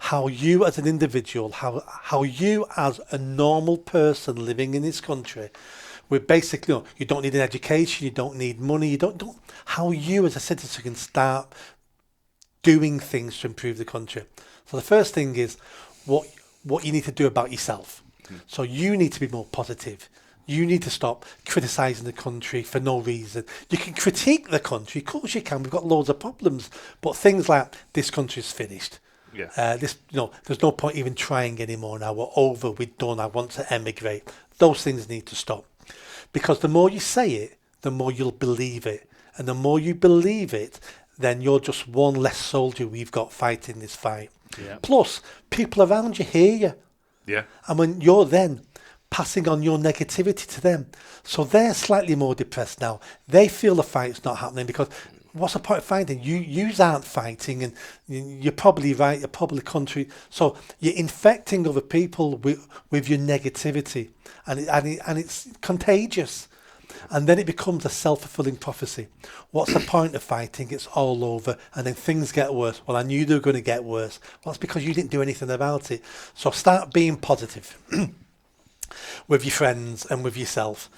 how you as an individual, how you as a normal person living in this country, with basically, you don't need an education, you don't need money, you don't how you as a citizen can start doing things to improve the country. So the first thing is what you need to do about yourself. So you need to be more positive. You need to stop criticising the country for no reason. You can critique the country, of course you can. We've got loads of problems, but things like this country's finished. Yeah. There's no point even trying anymore now. We're over. We're done. I want to emigrate. Those things need to stop, because the more you say it, the more you'll believe it, and the more you believe it, then you're just one less soldier we've got fighting this fight. Yeah. Plus, people around you hear you. Yeah. And when you're then passing on your negativity to them, so they're slightly more depressed now. They feel the fight's not happening, because what's the point of fighting? You aren't fighting, and you're probably right. You're probably country. So you're infecting other people with your negativity, and it's contagious. And then it becomes a self-fulfilling prophecy. What's the point of fighting? It's all over. And then things get worse. Well, I knew they were going to get worse. Well, that's because you didn't do anything about it. So start being positive with your friends and with yourself.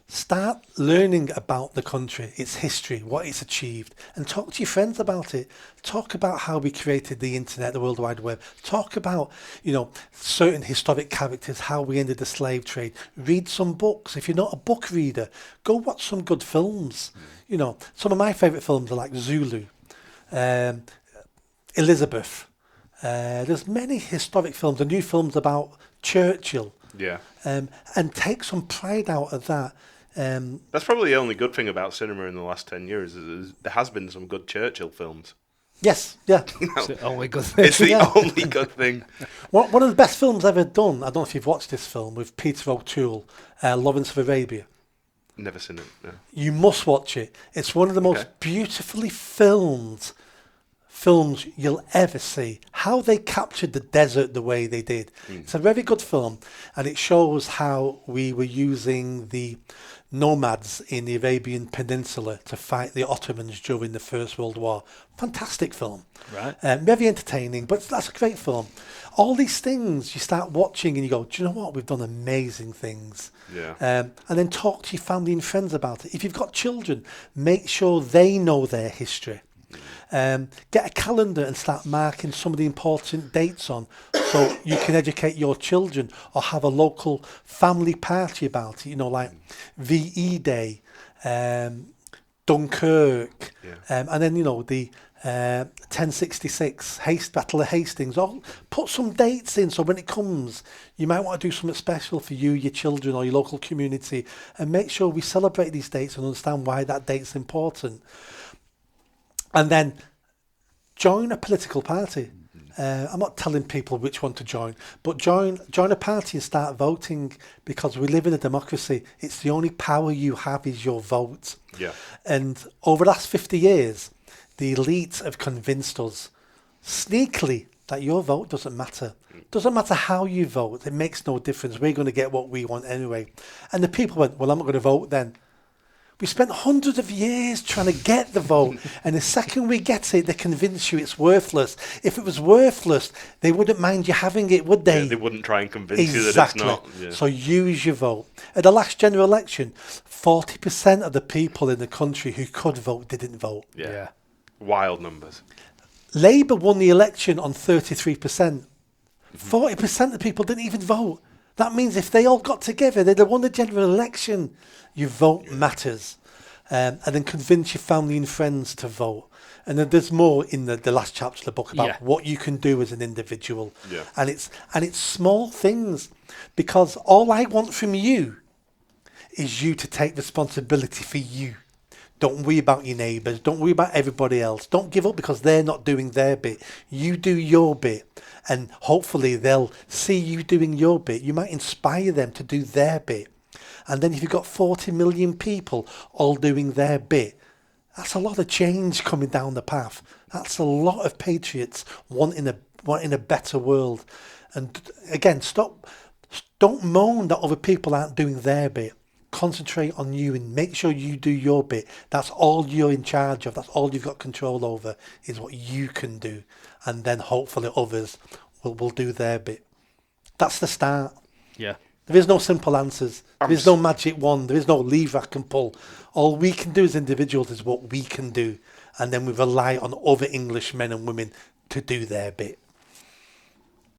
Start learning about the country, its history, what it's achieved, and talk to your friends about it. Talk about how we created the internet, the World Wide Web. Talk about, certain historic characters, how we ended the slave trade. Read some books. If you're not a book reader, go watch some good films. Some of my favourite films are like Zulu, Elizabeth. There's many historic films and new films about Churchill. Yeah. And take some pride out of that. That's probably the only good thing about cinema in the last 10 years is there has been some good Churchill films. Yes, yeah. It's the only good thing. It's the only good thing. One of the best films ever done, I don't know if you've watched this film, with Peter O'Toole, Lawrence of Arabia. Never seen it, no. You must watch it. It's one of the most beautifully filmed films you'll ever see. How they captured the desert the way they did. It's a very good film, and it shows how we were using the nomads in the Arabian Peninsula to fight the Ottomans during the First World War. Fantastic film. Right. Very entertaining, but that's a great film. All these things you start watching and you go, do you know what? We've done amazing things. Yeah. And then talk to your family and friends about it. If you've got children, make sure they know their history. Get a calendar and start marking some of the important dates on, so you can educate your children, or have a local family party about it, like VE Day, Dunkirk, and then, the 1066, Battle of Hastings. All put some dates in, so when it comes, you might want to do something special for you, your children, or your local community, and make sure we celebrate these dates and understand why that date's important. And then join a political party. I'm not telling people which one to join, but join a party and start voting, because we live in a democracy. It's the only power you have is your vote. Yeah. And over the last 50 years, the elite have convinced us sneakily that your vote doesn't matter. Doesn't matter how you vote. It makes no difference. We're going to get what we want anyway. And the people went, well, I'm not going to vote then. We spent hundreds of years trying to get the vote, and the second we get it, they convince you it's worthless. If it was worthless, they wouldn't mind you having it, would they? Yeah, they wouldn't try and convince you that it's not. Yeah. So use your vote. At the last general election, 40% of the people in the country who could vote didn't vote. Yeah. Wild numbers. Labour won the election on 33%. 40% of the people didn't even vote. That means if they all got together, they'd have won the general election. Your vote matters. And then convince your family and friends to vote. And then there's more in the last chapter of the book about what you can do as an individual. Yeah. And it's small things. Because all I want from you is you to take responsibility for you. Don't worry about your neighbours. Don't worry about everybody else. Don't give up because they're not doing their bit. You do your bit. And hopefully they'll see you doing your bit. You might inspire them to do their bit. And then if you've got 40 million people all doing their bit, that's a lot of change coming down the path. That's a lot of patriots wanting a better world. And again, don't moan that other people aren't doing their bit. Concentrate on you and make sure you do your bit. That's all you're in charge of. That's all you've got control over, is what you can do. And then hopefully others will do their bit. That's the start. Yeah. There is no simple answers. There is no magic wand. There is no lever I can pull. All we can do as individuals is what we can do. And then we rely on other English men and women to do their bit.